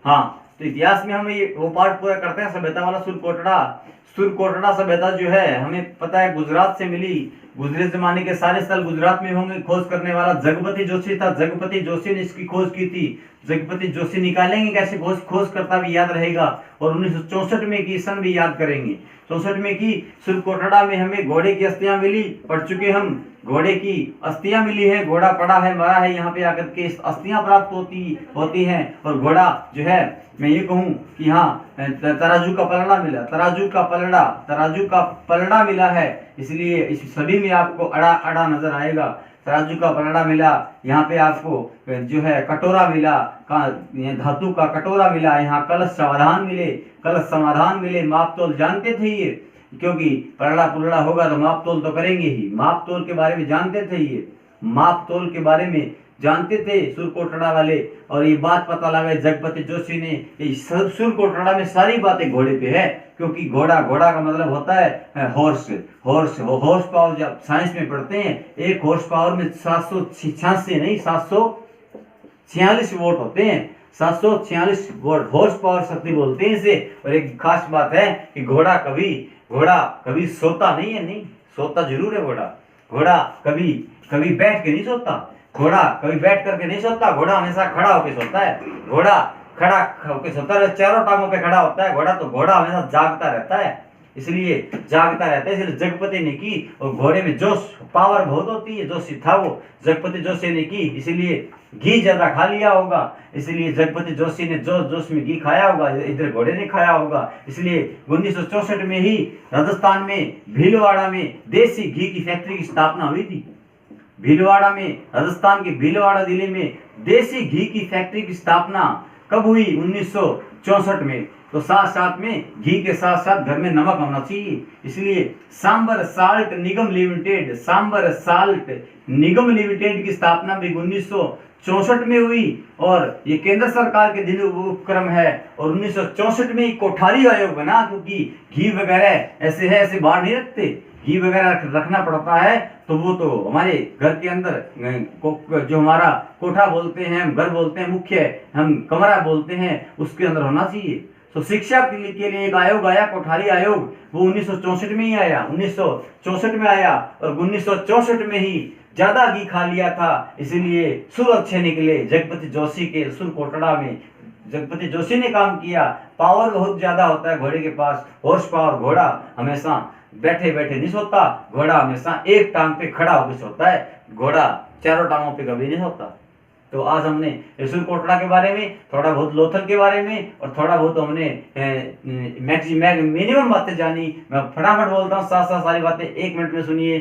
हाँ, तो इतिहास में हम ये वो पार्ट पूरा करते हैं, सभ्यता वाला। सुरकोटड़ा सभ्यता जो है हमें पता है गुजरात से मिली। गुजरे जमाने के सारे स्थल गुजरात में होंगे। खोज करने वाला जगपति जोशी था। जगपति जोशी ने इसकी खोज की थी। जगपति जोशी निकालेंगे कैसे, खोज करता भी याद रहेगा। और 1964 में की सन भी याद करेंगे। 64 में की सुरकोटड़ा में हमें घोड़े की अस्थियां मिली, पढ़ चुके हम। घोड़े की अस्थियां मिली है, घोड़ा पड़ा है, मरा है, यहाँ पे आकर के अस्थियां प्राप्त होती हैं। और घोड़ा जो है, मैं ये कहूँ कि हाँ, तराजू का पलड़ा मिला है। इसलिए इस सभी में आपको अड़ा नजर आएगा। तराजू का पलड़ा मिला, यहाँ पे आपको जो है कटोरा मिला, धातु का कटोरा मिला, यहाँ कलश समाधान मिले। माप तोल जानते थे ये, क्योंकि पलड़ा पुलड़ा होगा तो माप तोल तो करेंगे ही। माप तोल के बारे में जानते थे ये, माप तोल के बारे में जानते थे सुरकोटड़ा वाले। और ये बात पता लगा जगपति जोशी ने। सुरकोटड़ा में सारी बातें घोड़े पे है, क्योंकि घोड़ा का मतलब होता है हॉर्स पावर। जब साइंस में पढ़ते हैं, एक हॉर्स पावर में 786 नहीं 746 वोट होते हैं। 746 वोट हॉर्स पावर शक्ति बोलते हैं इसे। और एक खास बात है कि घोड़ा कभी सोता नहीं है, नहीं सोता जरूर है घोड़ा कभी बैठ के नहीं सोता। घोड़ा कभी बैठ करके नहीं सोता, घोड़ा हमेशा खड़ा होकर सोता है। घोड़ा खड़ा होकर सोता है, चारों टांगों पे खड़ा होता है घोड़ा। तो घोड़ा हमेशा जागता रहता है, इसलिए जगपति ने की। और घोड़े में जोश पावर बहुत होती है, जोशी था वो, जगपति जोशी ने की। इसलिए घी ज्यादा खा लिया होगा, इसलिए जगपति जोशी ने जोश में घी खाया होगा, इधर घोड़े ने खाया होगा। इसलिए 1964 में ही राजस्थान में भीलवाड़ा में देसी घी की फैक्ट्री की स्थापना हुई थी। भीलवाड़ा में, राजस्थान के भीलवाड़ा जिले में देसी घी की फैक्ट्री की स्थापना कब हुई? 1964 में। तो साथ में घी के साथ घर में नमक होना चाहिए। इसलिए सांबर साल्ट निगम लिमिटेड की स्थापना भी 1964 में हुई। और ये केंद्र सरकार के दिन उपक्रम है। और 1964 में कोठारी आयोग बना, क्योंकि घी वगैरह ऐसे बाहर नहीं रखते, घी वगैरह रखना पड़ता है। तो वो तो हमारे घर के अंदर जो हमारा कोठा बोलते हैं, हम घर बोलते हैं, मुख्य हम कमरा बोलते हैं, उसके अंदर होना चाहिए। तो शिक्षा के लिए एक आयोग आया, कोठारी आयोग। वो 1964 में ही आया, 1964 में आया। और 1964 में ही ज्यादा घी खा लिया था, इसीलिए सुर अच्छे निकले जगपति जोशी के सुरकोटड़ा में। जगपति जोशी ने काम किया। पावर बहुत ज्यादा होता है घोड़े के पास, हॉर्स पावर। घोड़ा हमेशा बैठे नहीं सोता, घोड़ा हमेशा एक टांग पे खड़ा होकर सोता है। घोड़ा चारों टांगों पे कभी नहीं सोता। तो आज हमने सुरकोटड़ा के बारे में, थोड़ा बहुत लोथल के बारे में, और थोड़ा बहुत हमने मिनिमम बातें जानी। मैं फटाफट बोलता हूँ, साथ सारी बातें 1 मिनट में सुनिए।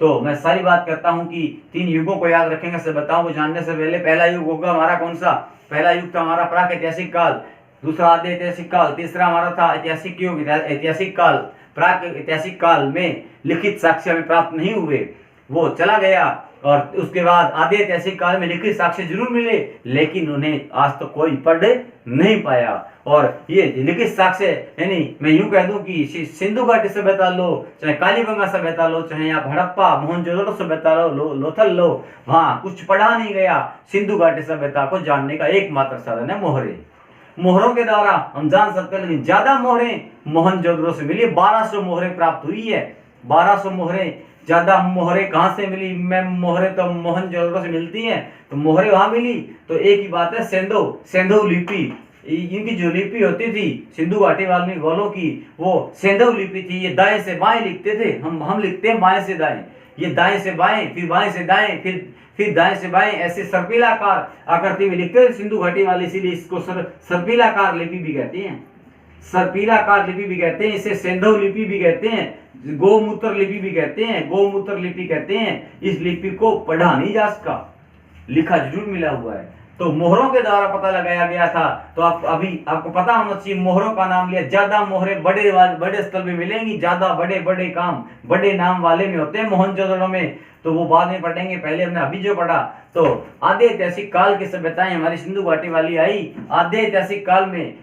तो मैं सारी बात करता हूँ कि 3 युगों को याद रखेंगे सभ्यताओं को जानने से पहले। पहला युग होगा हमारा कौन सा? पहला युग था हमारा प्राक ऐतिहासिक काल, दूसरा आद्य ऐतिहासिक काल, तीसरा हमारा था ऐतिहासिक युग। ऐतिहासिक काल, प्राक ऐतिहासिक काल में लिखित साक्ष्य हमें प्राप्त नहीं हुए, वो चला गया। और उसके बाद आदि ऐतिहासिक काल में लिखित साक्ष्य जरूर मिले, लेकिन उन्हें आज तो कोई पढ़ नहीं पाया। और ये लिखित साक्ष्य, यानी मैं यूं कह दूं कि सिंधु घाटी सभ्यता लो, चाहे कालीबंगा सभ्यता लो, चाहे आप हड़प्पा मोहनजोदड़ो सभ्यता लो, लोथल लो, वहां कुछ पढ़ा नहीं गया। सिंधु घाटी सभ्यता को जानने का एकमात्र साधन है मोहरे। मोहरों के द्वारा हम जान सकते हैं, लेकिन ज्यादा मोहरें मोहनजोदड़ो से मिली। 1200 मोहरें प्राप्त हुई है। 1200 मोहरें। ज्यादा मोहरें कहां से मिली? मोहरें तो मोहनजोदड़ो से मिलती हैं, तो मोहरें वहां मिली। तो एक ही बात है, सेंधव लिपि, इनकी जो लिपि होती थी सिंधु घाटी वालों की, वो सेंधव लिपि थी। ये दाएं से बाएं लिखते थे, हम लिखते हैं बाएं से दाएं। ये दाएं से बाएं, फिर बाएं से दाएं, फिर दाएं से बाएं, ऐसे सर्पिलाकार आकृति में लिखते हैं सिंधु घाटी वाले, इसीलिए इसको सर्पिलाकार लिपि भी कहते हैं। सर्पिलाकार लिपि भी कहते हैं, इसे सेंधव लिपि भी कहते हैं, गोमूत्र लिपि भी कहते हैं, गोमूत्र लिपि कहते हैं। इस लिपि को पढ़ा नहीं जा सका, लिखा जरूर मिला हुआ है। तो मोहरों के द्वारा पता लगाया गया था। तो अभी आपको पता होना चाहिए, मोहरों का नाम लिया। ज्यादा मोहरें बड़े स्थल में मिलेंगी, ज्यादा बड़े काम बड़े नाम वाले में होते हैं मोहनजोदड़ो में। तो वो बाद में पढ़ेंगे, पहले हमने अभी जो पढ़ा। तो आद्य ऐतिहासिक काल की सभ्यताएं हमारी सिंधु घाटी वाली आई। आद्य ऐतिहासिक काल में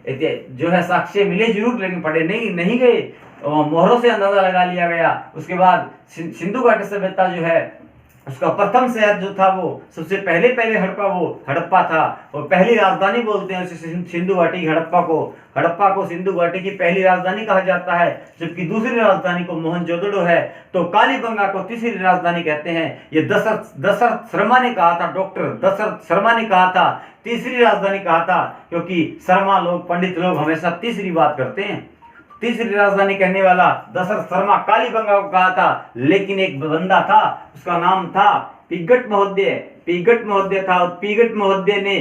जो है साक्ष्य मिले जरूर, लेकिन पढ़े नहीं गए। मोहरों से अंदाजा लगा लिया गया। उसके बाद सिंधु घाटी सभ्यता जो है उसका प्रथम शहर जो था वो सबसे पहले पहले हड़प्पा था, और पहली राजधानी बोलते हैं उसे सिंधु घाटी हड़प्पा को सिंधु घाटी की पहली राजधानी कहा जाता है, जबकि दूसरी राजधानी को मोहनजोदड़ो है। तो कालीबंगा को तीसरी राजधानी कहते हैं। ये दशरथ शर्मा ने कहा था, डॉक्टर दशरथ शर्मा ने कहा था तीसरी राजधानी कहा था, क्योंकि शर्मा लोग, पंडित लोग हमेशा तीसरी बात करते हैं। तीसरी राजधानी कहने वाला दशरथ शर्मा कालीबंगा को कहा था, लेकिन एक बंदा था, उसका नाम था पीगट महोदय था, और पीगट महोदय ने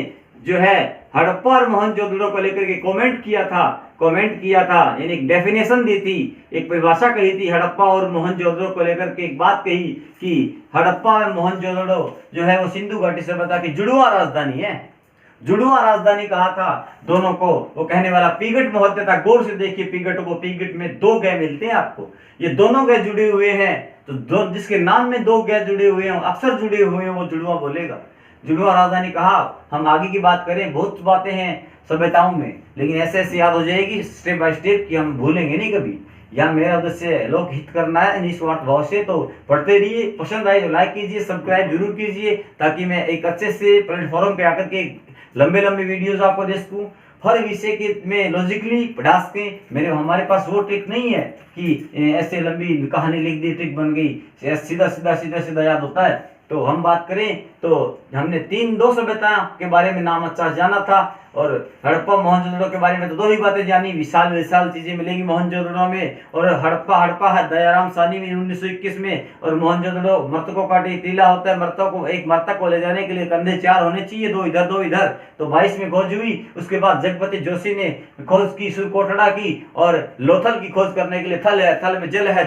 जो है हड़प्पा और मोहनजोदड़ो को लेकर के कमेंट किया था, यानी एक डेफिनेशन दी थी, एक परिभाषा कही थी हड़प्पा और मोहनजोदड़ो को लेकर के, एक बात कही कि हड़प्पा और मोहनजोदड़ो जो है वो सिंधु घाटी सभ्यता की जुड़वा राजधानी है, जुड़वा राजधानी कहा था दोनों को। वो कहने वाला पीगट महोदय था। गौर से देखिए पीगट को, पीगट में 2 गय मिलते हैं आपको, ये दोनों गय जुड़े हुए हैं, तो जिसके नाम में 2 गय जुड़े हुए हैं, अक्सर जुड़े हुए हैं, वो जुड़वा बोलेगा। जुड़वा राजधानी कहा। हम आगे की बात करें, बहुत बातें हैं सभ्यताओं में, लेकिन ऐसे ऐसे याद हो जाएगी स्टेप बाय स्टेप कि हम भूलेंगे नहीं कभी। यहाँ मेरा उद्देश्य लोक हित करना है निस्वार्थ भाव से, तो पढ़ते रहिए, पसंद आए तो लाइक कीजिए, सब्सक्राइब जरूर कीजिए, ताकि मैं एक अच्छे से प्लेटफॉर्म पे आकर के लंबे वीडियोस आपको दे सकूँ, हर विषय के में लॉजिकली पढ़ा सकें। हमारे पास वो ट्रिक नहीं है कि ऐसे लंबी कहानी लिख दी ट्रिक बन गई, सीधा याद होता है। तो हम बात करें तो हमने 2 सभ्यता के बारे में नाम अच्छा जाना था, और हड़प्पा मोहनजोदड़ो के बारे में तो 2 ही बातें जानी। विशाल चीजें मिलेंगी मोहनजोदड़ो में, और हड़प्पा है दयाराम साहनी में 1921 में, और मोहनजोदड़ो मृतकों का टीला होता है, एक मृतक को ले जाने के लिए कंधे 4 होने चाहिए, 2 इधर 2 इधर। तो 22 में खोज हुई। उसके बाद जगपति जोशी ने खोज की, सुरकोटड़ा की, और लोथल की खोज करने के लिए थल में जल है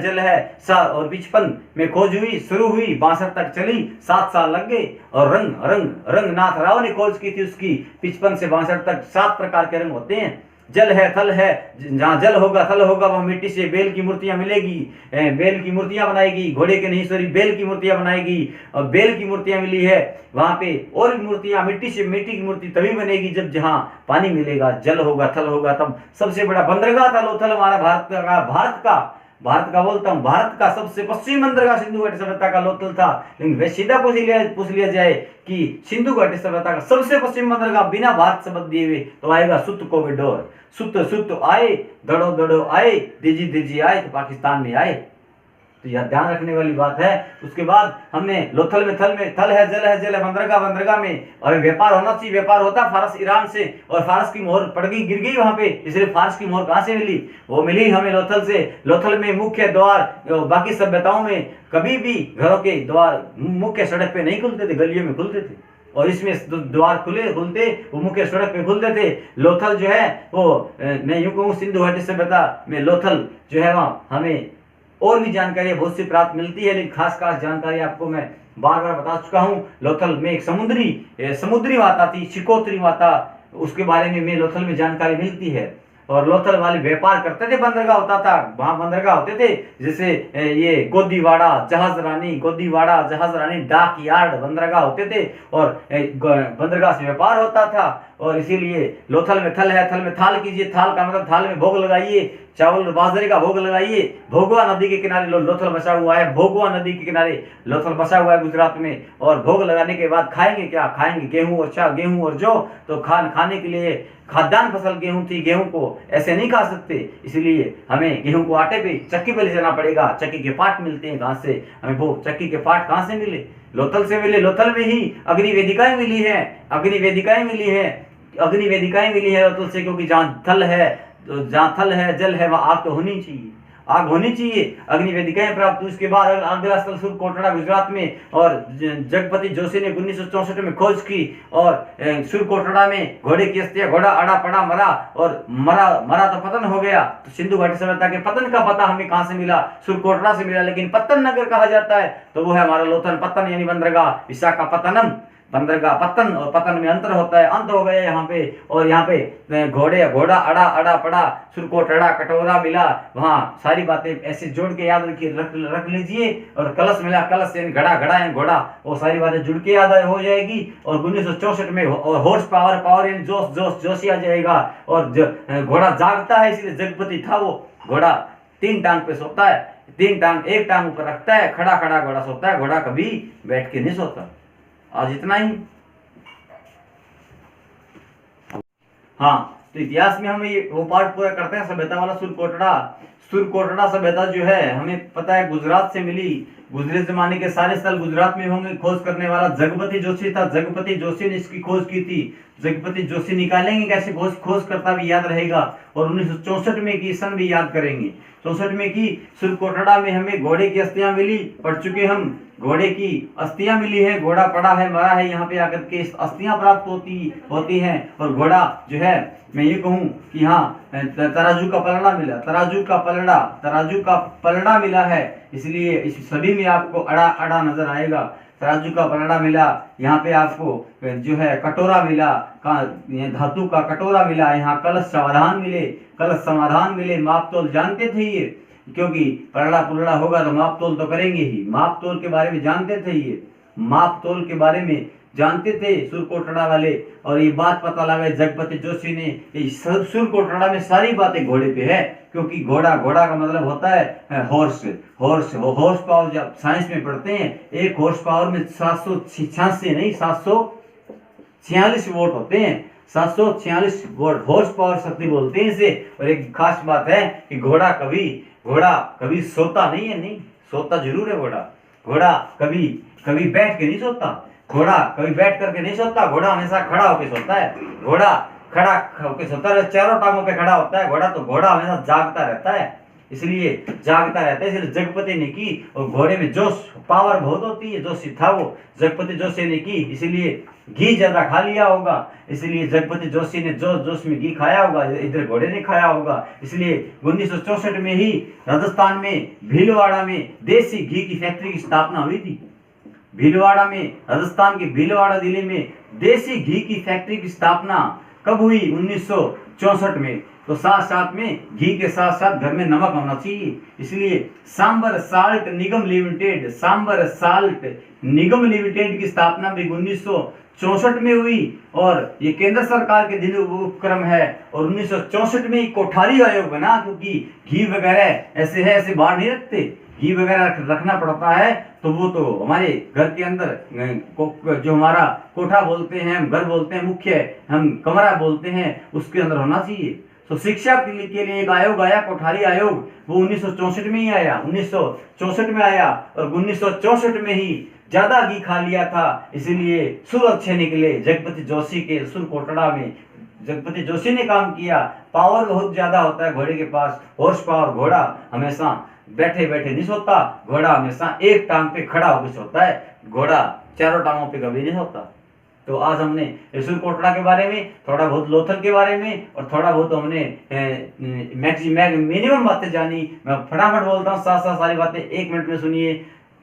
और 55 में खोज हुई, शुरू हुई, 62 तक चली, 7 साल लग गए। और रंगनाथ राव ने खोज की थी उसकी, 55 से 62 तक 7 प्रकार के रंग होते हैं। जल है, थल है, जहाँ जल होगा थल होगा, वह मिट्टी से बेल की मूर्तियां मिलेगी, बेल की मूर्तियां बनाएगी, घोड़े के नहीं सॉरी बेल की मूर्तियां बनाएगी, और बेल की मूर्तियां मिली है वहां पे। और मूर्तियां मिट्टी की मूर्ति तभी बनेगी जब जहां पानी मिलेगा, जल होगा थल होगा तब। सबसे बड़ा बंदरगाह था लोथल हमारा भारत का बोलता हूँ, भारत का सबसे पश्चिमी बंदरगाह सिंधु घाटी सभ्यता का लोथल था। लेकिन वे सीधा पूछ लिया जाए कि सिंधु घाटी सभ्यता का सबसे पश्चिमी बंदरगाह बिना भारत शब्द दिए हुए, तो आएगा सुत कोविडोर। सुत आए, दड़ो आए, दिजी आए, तो पाकिस्तान में आए। तो यह ध्यान रखने वाली बात है। उसके बाद हमने लोथल में थल है, जल है, बंदरगाह में, और व्यापार होना चाहिए, व्यापार होता फारस ईरान से, और फारस की मोहर पड़ गई, गिर गई वहां पे। इसलिए फारस की मोहर कहां से मिली? वो मिली हमें लोथल से। लोथल में मुख्य द्वार, बाकी सभ्यताओं में कभी भी घरों के द्वार मुख्य सड़क पे नहीं खुलते थे, गलियों में खुलते थे, और इसमें द्वार खुलते वो मुख्य सड़क पे खुलते थे। लोथल जो है वो मैं यूं कहूँ सिंधु घाटी सभ्यता में लोथल जो है वहाँ हमें और भी जानकारी बहुत सी प्राप्त मिलती है, लेकिन खास जानकारी आपको मैं बार बता चुका हूँ। लोथल में एक समुद्री माता थी, शिकोत्री माता, उसके बारे में लोथल में जानकारी मिलती है। और लोथल वाले व्यापार करते थे, बंदरगाह होता था, वहां बंदरगाह होते थे, जैसे ये गोदीवाड़ा जहाज रानी डाक यार्ड बंदरगाह होते थे, और बंदरगाह से व्यापार होता था। और इसीलिए लोथल में थल है, थल में थाल कीजिए, थाल का मतलब थाल में भोग लगाइए, चावल बाजरे का भोग लगाइए। भोगवा नदी के किनारे लोथल बसा हुआ है, भोगवा नदी के किनारे लोथल बसा हुआ है गुजरात में। और भोग लगाने के बाद खाएंगे क्या? खाएंगे गेहूं और जौ। तो खाने के लिए खाद्यान्न फसल गेहूं थी, गेहूं को ऐसे नहीं खा सकते, इसलिए हमें गेहूं को आटे पे चक्की पे ले जाना पड़ेगा। चक्की के पाट मिलते हैं कहां से? हमें वो चक्की के पाट कहां से मिले? लोथल से मिले। लोथल में ही अग्नि वेदिकाएं मिली है लोथल से, क्योंकि जहाँ थल है जल है वहाँ आग तो होनी चाहिए, अग्नि वेदिकाएं प्राप्त हुई। उसके बाद अगला स्थल सुरकोटड़ा गुजरात में, और जगपति जोशी ने 1964 में खोज की, और सुरकोटड़ा में घोड़े की अस्थियां, घोड़ा अड़ा पड़ा मरा तो पतन हो गया। तो सिंधु घाटी सभ्यता के पतन का पता हमें कहां से मिला? सुरकोटड़ा से मिला, लेकिन पत्तन नगर कहा जाता है, तो वो है हमारा लोथल। पत्तन यानी बंदरगाह, विशाखापत्तनम बंदरगाह। पत्तन और पतन में अंतर होता है, अंत हो गया यहाँ पे। और यहाँ पे घोड़ा अड़ा पड़ा, सुरकोटड़ा कटोरा मिला, वहाँ सारी बातें ऐसे जोड़ के याद रख लीजिए। और कलश मिला, कलश यानी घड़ा यानी घोड़ा, वो सारी बातें जुड़ के याद हो जाएगी। और 1964 में हॉर्स पावर यानी जोश आ जाएगा। और घोड़ा जागता है, इसलिए जगपति था वो। घोड़ा 3 टांग पे सोता है, तीन टांग, एक टांग ऊपर रखता है, खड़ा खड़ा घोड़ा सोता है, घोड़ा कभी बैठ के नहीं सोता। आज इतना ही। हाँ, तो इतिहास में हम ये वो पार्ट पूरा करते हैं, सभ्यता वाला। सुरकोटड़ा सभ्यता जो है हमें पता है गुजरात से मिली। गुजरे जमाने के सारे स्थल गुजरात में होंगे। खोज करने वाला जगपति जोशी था। जगपति जोशी ने इसकी खोज की थी। जगपति जोशी निकालेंगे कैसे, खोज करता भी याद रहेगा। और 1964 में की सन भी याद करेंगे। 64 में की सुरकोटड़ा में हमें घोड़े की अस्थियां मिली, पढ़ चुके हम। घोड़े की अस्थियां मिली है, घोड़ा पड़ा है, मरा है, यहाँ पे आकर के अस्थियां प्राप्त होती हैं। और घोड़ा जो है, मैं ये कहूँ कि हाँ, तराजू का पलड़ा मिला है। इसलिए इस सभी में आपको अड़ा नजर आएगा। तराजू का पलड़ा मिला, यहाँ पे आपको जो है कटोरा मिला, धातु का कटोरा मिला, यहाँ कलश समाधान मिले। माप तोल जानते थे ये, क्योंकि पलड़ा पुलड़ा होगा तो माप तोल तो करेंगे ही। माप तोल के बारे में जानते थे ये, माप तोल के बारे में जानते थे सुरकोटड़ा वाले। और ये बात पता लगा जगपति जोशी ने, सुरकोटड़ा में सारी बातें घोड़े पे है। क्योंकि घोड़ा का मतलब होता है हॉर्स पावर। जब साइंस में पढ़ते हैं, एक हॉर्स पावर में 786 नहीं 746 वोट होते हैं। 746 वोट हॉर्स पावर शक्ति बोलते हैं इसे। और एक खास बात है कि घोड़ा कभी सोता नहीं है। नहीं सोता जरूर है घोड़ा कभी बैठ के नहीं सोता। घोड़ा कभी बैठ करके नहीं सोता। घोड़ा हमेशा खड़ा होकर सोता है। घोड़ा खड़ा होकर सोता है, चारों टांगों पे खड़ा होता है घोड़ा। तो घोड़ा हमेशा जागता रहता है, इसलिए जगपति ने की। और घोड़े में जोश पावर बहुत होती है। जोशी था वो, जगपति जोशी ने की। इसलिए घी ज्यादा खा लिया होगा, इसलिए जगपति जोशी ने जोश में घी खाया होगा, इधर घोड़े ने खाया होगा। इसलिए 1964 में ही राजस्थान में भीलवाड़ा में देसी घी की फैक्ट्री की स्थापना हुई थी। भीलवाड़ा में, राजस्थान के भीलवाड़ा जिले में देसी घी की फैक्ट्री की स्थापना कब हुई? 1964 में। तो साथ में घी के साथ घर में नमक होना चाहिए। इसलिए सांबर साल्ट निगम लिमिटेड की स्थापना भी 1964 में हुई। और ये केंद्र सरकार के दिन उपक्रम है। और 1964 में कोठारी आयोग बना, क्योंकि घी वगैरह ऐसे बाहर नहीं रखते। घी वगैरह रखना पड़ता है तो वो तो हमारे घर के अंदर जो हमारा कोठा बोलते हैं, हम घर बोलते हैं, मुख्य हम कमरा बोलते हैं, उसके अंदर होना चाहिए। तो शिक्षा के लिए एक आयोग आया, कोठारी आयोग। वो 1964 में ही आया, 1964 में आया। और 1964 में ही ज्यादा घी खा लिया था, इसीलिए सुर अच्छे निकले जगपति जोशी के सुरकोटड़ा में। जगपति जोशी ने काम किया। पावर बहुत ज्यादा होता है घोड़े के पास, हॉर्स पावर। घोड़ा हमेशा बैठे नहीं सोता, घोड़ा हमेशा एक टांग पे खड़ा होकर सोता है। घोड़ा चारों टांगों पे कभी नहीं सोता। तो आज हमने सुरकोटड़ा के बारे में, थोड़ा बहुत लोथल के बारे में, और थोड़ा बहुत हमने मिनिमम बातें जानी। मैं फटाफट बोलता हूँ, साथ सारी बातें 1 मिनट में सुनिए।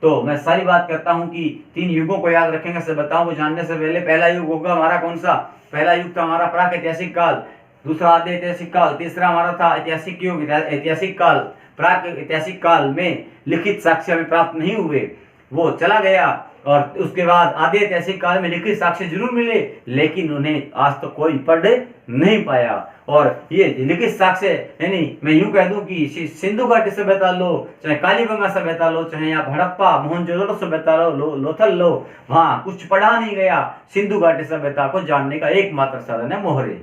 तो मैं सारी बात करता हूँ कि 3 युगों को याद रखेंगे सभ्यताओं को जानने से पहले। पहला युग होगा हमारा कौन सा? पहला युग था हमारा प्राक ऐतिहासिक काल, दूसरा आद्य ऐतिहासिक काल, तीसरा हमारा था ऐतिहासिक युग। ऐतिहासिक काल, प्राक ऐतिहासिक काल में लिखित साक्ष्य हमें प्राप्त नहीं हुए, वो चला गया। और उसके बाद आधे ऐतिहासिक काल में लिखित साक्ष्य जरूर मिले, लेकिन उन्हें आज तो कोई पढ़ नहीं पाया। और ये लिखित साक्ष्य यानी मैं यूं कह दूं कि सिंधु घाटी सभ्यता लो, चाहे कालीबंगा सभ्यता लो, चाहे आप हड़प्पा मोहनजोदड़ो सभ्यता लो, लोथल लो, वहां कुछ पढ़ा नहीं गया। सिंधु घाटी सभ्यता को जानने का एकमात्र साधन है मोहरे।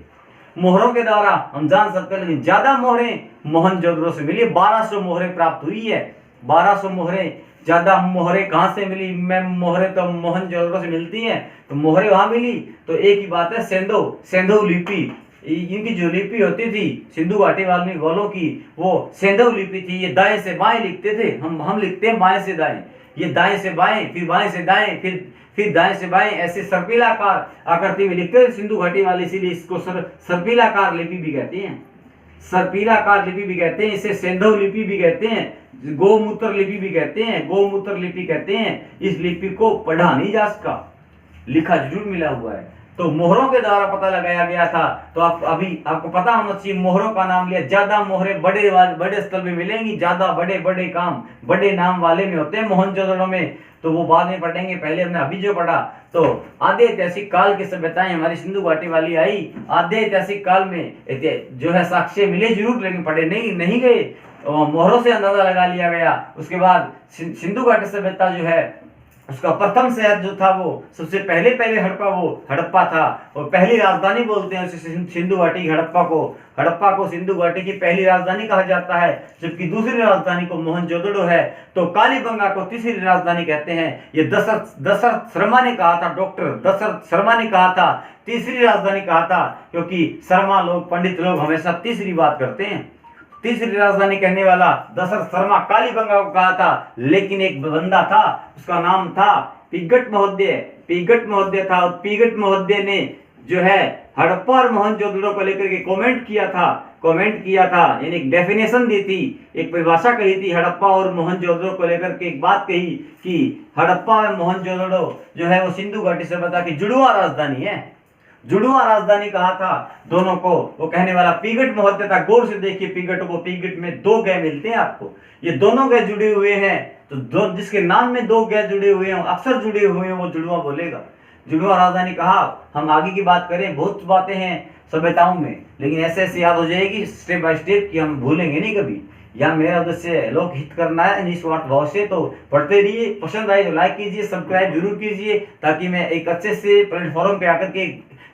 मोहरों के द्वारा हम जान सकते हैं, लेकिन ज्यादा मोहरें मोहनजोदड़ो से मिली। 1200 मोहरें प्राप्त हुई है। 1200 मोहरें। ज्यादा मोहरें कहां से मिली? मैं मोहरें तो मोहनजोदड़ो से मिलती हैं, तो मोहरें वहां मिली। तो एक ही बात है, सेंधव लिपि, इनकी जो लिपि होती थी सिंधु घाटी वालों की, वो सेंधव लिपि थी। ये दाएं से बाएं लिखते थे। हम लिखते हैं बाएं से दाएं, ये दाएं से बाएं, फिर बाएं से दाएं, फिर दाएं से बाएं, ऐसे सर्पिलाकार आकृति में लिखते थे सिंधु घाटी वाले। इसीलिए इसको सर्पिलाकार लिपि भी कहते हैं, सर्पिलाकार लिपि भी कहते हैं, इसे सेंधव लिपि भी कहते हैं, गोमूत्र लिपि भी कहते हैं, गोमूत्र लिपि कहते हैं। इस लिपि को पढ़ा नहीं जा सका, लिखा जरूर मिला हुआ है। तो मोहरों के द्वारा पता लगाया गया था। तो आपको पता होना चाहिए मोहरों का नाम लिया। ज्यादा मोहरें बड़े स्थल में मिलेंगी, ज्यादा बड़े काम बड़े नाम वाले में होते हैं मोहनजोदड़ो में। तो वो बाद में पढ़ेंगे, पहले हमने अभी जो पढ़ा। तो आधे ऐतिहासिक काल की सभ्यताएं हमारी सिंधु घाटी वाली आई। आधे ऐतिहासिक काल में जो है साक्ष्य मिले जरूर, लेकिन पढ़े नहीं गए। मोहरों से अंदाजा लगा लिया गया। उसके बाद सिंधु घाटी सभ्यता जो है उसका प्रथम शहर जो था वो सबसे पहले हड़प्पा था, और पहली राजधानी बोलते हैं उसे सिंधु घाटी हड़प्पा को सिंधु घाटी की पहली राजधानी कहा जाता है, जबकि दूसरी राजधानी को मोहनजोदड़ो है। तो कालीबंगा को तीसरी राजधानी कहते हैं। ये दशरथ शर्मा ने कहा था, डॉक्टर दशरथ शर्मा ने कहा था तीसरी राजधानी कहा था, क्योंकि शर्मा लोग, पंडित लोग हमेशा तीसरी बात करते हैं। तीसरी राजधानी कहने वाला दशरथ शर्मा कालीबंगा को कहा था, लेकिन एक बंदा था उसका नाम था पीगट महोदय था, और पीगट महोदय ने जो है हड़प्पा और मोहनजोदड़ो को लेकर के कमेंट किया था, यानी एक डेफिनेशन दी थी, एक परिभाषा कही थी हड़प्पा और मोहनजोदड़ो को लेकर के। एक बात कही कि हड़प्पा और मोहनजोदड़ो जो है वो सिंधु घाटी सभ्यता की जुड़वा राजधानी है, जुड़वा राजधानी कहा था दोनों को। वो कहने वाला पीगट महोदय था। गौर से देखिए पीगट में 2 गय मिलते हैं आपको, ये दोनों गय जुड़े हुए हैं, तो जिसके नाम में 2 गय जुड़े हुए हैं, अक्षर जुड़े हुए हैं, वो जुड़वा बोलेगा। जुड़वा राजधानी कहा। हम आगे की बात करें, बहुत बातें हैं सभ्यताओं में, लेकिन ऐसे याद हो जाएगी स्टेप बाय स्टेप कि हम भूलेंगे नहीं कभी। यहाँ मेरा उद्देश्य लोक हित करना है निस्वार्थ भाव से, तो पढ़ते रहिए। पसंद आए तो लाइक कीजिए, सब्सक्राइब जरूर कीजिए, ताकि मैं एक अच्छे से प्लेटफॉर्म पे आकर के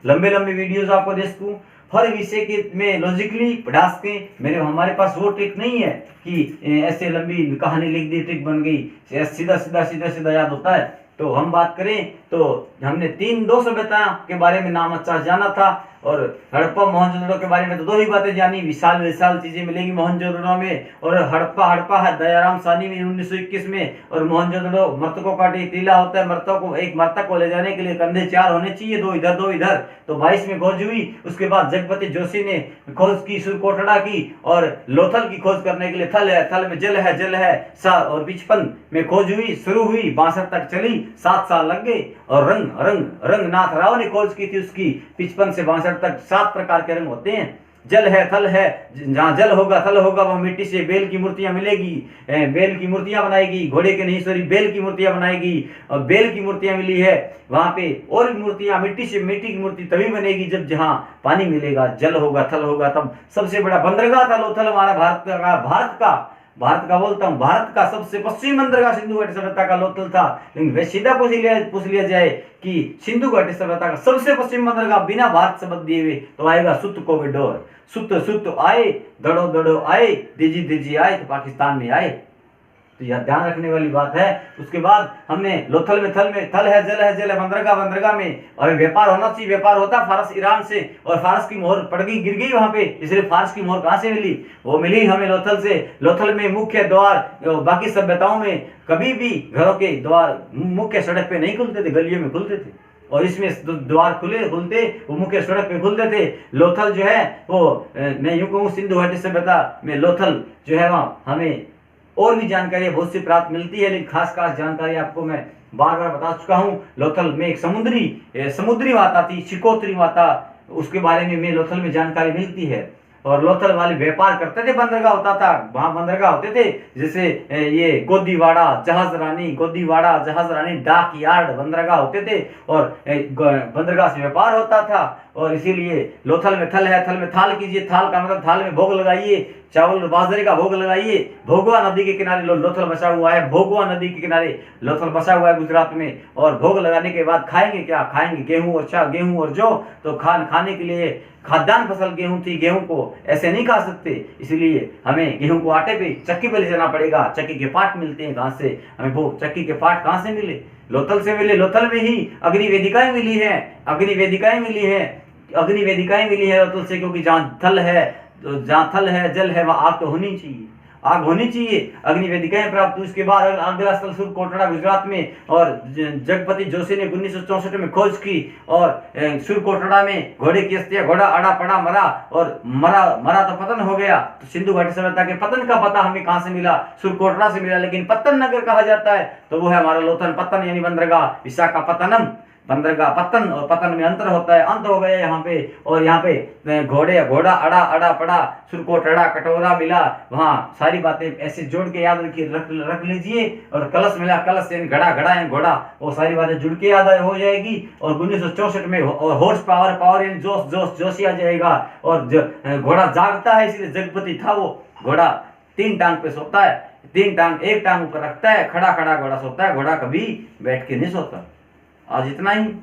लंबे वीडियोस आपको दे सकूं। हर विषय के में लॉजिकली पढ़ा सकें। हमारे पास वो ट्रिक नहीं है कि ऐसे लंबी कहानी लिख दी ट्रिक बन गई, सीधा याद होता है। तो हम बात करें तो हमने 2 सभ्यता के बारे में नाम अच्छा जाना था, और हड़प्पा मोहनजोदड़ो के बारे में तो 2 ही बातें जानी। विशाल चीजें मिलेंगी मोहनजोदड़ो में, और हड़प्पा है दयाराम साहनी में 1921 में, और मोहनजोदड़ो मृतकों का टीला होता है। मृतक को ले जाने के लिए कंधे 4 होने चाहिए, 2 इधर 2 इधर। तो 22 में खोज हुई। उसके बाद जगपति जोशी ने खोज की, सुरकोटड़ा की, और लोथल की खोज करने के लिए थल में जल है और 55 में खोज हुई, शुरू हुई, 62 तक चली, 7 साल लग गए। और रंगनाथ राव ने खोज की थी उसकी, 55 से 62 तक 7 प्रकार के रंग होते हैं। जल है, थल है, जहाँ जल होगा थल होगा, वह मिट्टी से बेल की मूर्तियां मिलेगी, बेल की मूर्तियां बनाएगी, घोड़े के नहीं सॉरी बेल की मूर्तियां बनाएगी, और बेल की मूर्तियां मिली है वहां पे। और मूर्तियां मिट्टी की मूर्ति तभी बनेगी जब जहां पानी मिलेगा, जल होगा थल होगा तब। सबसे बड़ा बंदरगाह था लोथल हमारा भारत का बोलता हूँ, भारत का सबसे पश्चिमी बंदरगाह सिंधु घाटी सभ्यता का लोथल था। लेकिन वे सीधा पूछ लिया जाए कि सिंधु घाटी सभ्यता का सबसे पश्चिमी बंदरगाह बिना भारत शब्द दिए हुए, तो आएगा सुत कोविडोर। सुत आए, दड़ो आए, दिजी आए, तो पाकिस्तान में आए। तो यह ध्यान रखने वाली बात है। उसके बाद हमने लोथल में थल है, जल है, बंदरगाह में। और व्यापार होना चाहिए, व्यापार होता फारस ईरान से, और फारस की मोहर पड़ गई, गिर गई वहां पे। इसलिए फारस की मोहर कहां से मिली? वो मिली हमें लोथल से। लोथल में मुख्य द्वार बाकी सभ्यताओं में कभी भी घरों के द्वार मुख्य सड़क पे नहीं खुलते थे, गलियों में खुलते थे, और इसमें द्वार खुलते वो मुख्य सड़क पे खुलते थे। लोथल जो है वो मैं यूं कहूँ सिंधु घाटी सभ्यता में लोथल जो है वहाँ हमें और भी जानकारी बहुत सी प्राप्त मिलती है, लेकिन खास जानकारी आपको मैं बार बता चुका हूँ। लोथल में एक समुद्री माता थी, शिकोत्री माता, उसके बारे में लोथल में जानकारी मिलती है। और लोथल वाले व्यापार करते थे, बंदरगाह होता था, वहां बंदरगाह होते थे, जैसे ये गोदीवाड़ा जहाज रानी डाक यार्ड बंदरगाह होते थे, और बंदरगाह से व्यापार होता था। और इसीलिए लोथल में थल है, थल में थाल कीजिए, थाल का मतलब थाल में भोग लगाइए, चावल बाजरे का भोग लगाइए। भोगवा नदी के किनारे लोथल बसा हुआ है, भोगवा नदी के किनारे लोथल बसा हुआ है गुजरात में। और भोग लगाने के बाद खाएंगे क्या? खाएंगे गेहूं और जौ। तो खाने के लिए खाद्यान्न फसल गेहूं थी, गेहूं को ऐसे नहीं खा सकते, इसलिए हमें गेहूं को आटे पे चक्की पे ले जाना पड़ेगा। चक्की के पाट मिलते हैं कहां से? हमें वो चक्की के पाट कहां से मिले? लोथल से मिले। लोथल में ही अग्नि वेदिकाएं मिली है लोथल से, क्योंकि जहाँ थल है जल है वहाँ आग तो होनी चाहिए, अग्नि वेदिकाएं प्राप्त हुई। उसके बाद अगला स्थल सुरकोटड़ा गुजरात में, और जगपति जोशी ने 1964 में खोज की, और सुरकोटड़ा में घोड़े की अस्थियां, घोड़ा अड़ा पड़ा मरा तो पतन हो गया। तो सिंधु घाटी सभ्यता के पतन का पता हमें कहां से मिला? सुरकोटड़ा से मिला, लेकिन पत्तन नगर कहा जाता है तो वो है हमारा लोथल। पत्तन यानी बंदरगाह, विशाखापत्तनम बंदरगाह। पत्तन और पतन में अंतर होता है, अंत हो गया यहाँ पे। और यहाँ पे घोड़ा अड़ा पड़ा, सुरकोटड़ा कटोरा मिला, वहाँ सारी बातें ऐसे जोड़ के याद रख लीजिए। और कलश मिला, कलश यानी घड़ा यानी घोड़ा, वो सारी बातें जुड़ के याद हो जाएगी। और 1964 में हॉर्स पावर यानी जोश आ जाएगा। और घोड़ा जागता है, इसलिए जगपति था वो घोड़ा तीन टांग पे सोता है, तीन टांग, एक टांग ऊपर रखता है, खड़ा खड़ा घोड़ा सोता है, घोड़ा कभी बैठ के नहीं सोता। आज इतना ही।